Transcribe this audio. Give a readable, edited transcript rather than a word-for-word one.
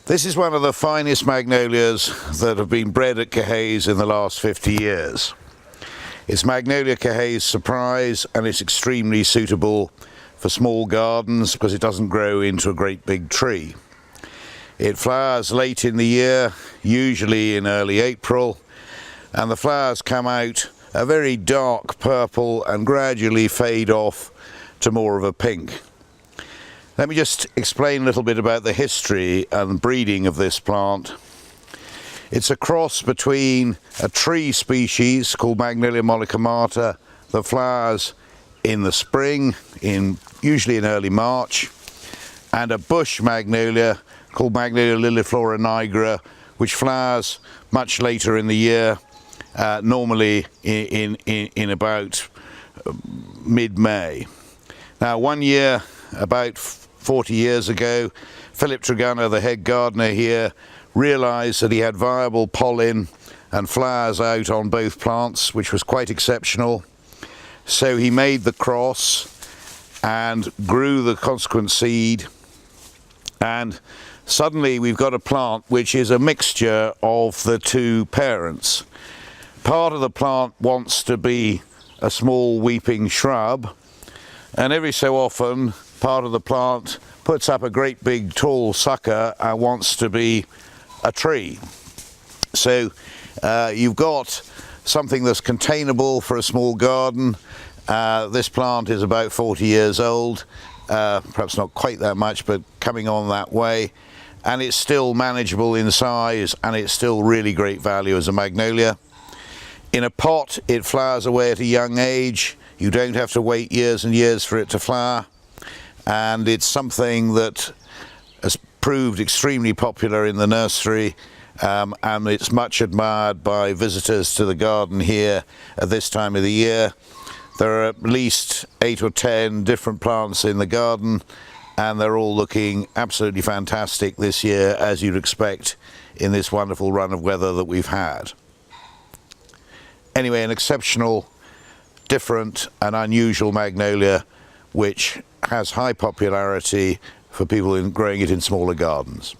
This is one of the finest magnolias that have been bred at Caerhays in the last 50 years. It's Magnolia Caerhays Surprise, and it's extremely suitable for small gardens because it doesn't grow into a great big tree. It flowers late in the year, usually in early April, and the flowers come out a very dark purple and gradually fade off to more of a pink. Let me just explain a little bit about the history and breeding of this plant. It's a cross between a tree species called Magnolia mollicomata that flowers in the spring, usually in early March, and a bush magnolia called Magnolia lilliflora Nigra, which flowers much later in the year, normally in about mid-May. Now, one year, about 40 years ago, Phillip Tregunna, the head gardener here, realised that he had viable pollen and flowers out on both plants, which was quite exceptional. So he made the cross and grew the consequent seed, and suddenly we've got a plant which is a mixture of the two parents. Part of the plant wants to be a small weeping shrub, and every so often part of the plant puts up a great big tall sucker and wants to be a tree. So you've got something that's containable for a small garden. This plant is about 40 years old, perhaps not quite that much, but coming on that way, and it's still manageable in size, and it's still really great value as a magnolia. In a pot, it flowers away at a young age. You don't have to wait years and years for it to flower, and it's something that has proved extremely popular in the nursery, and it's much admired by visitors to the garden here at this time of the year. There are at least 8 or 10 different plants in the garden, and they're all looking absolutely fantastic this year, as you'd expect in this wonderful run of weather that we've had. Anyway, an exceptional, different and unusual magnolia which has high popularity for people growing it in smaller gardens.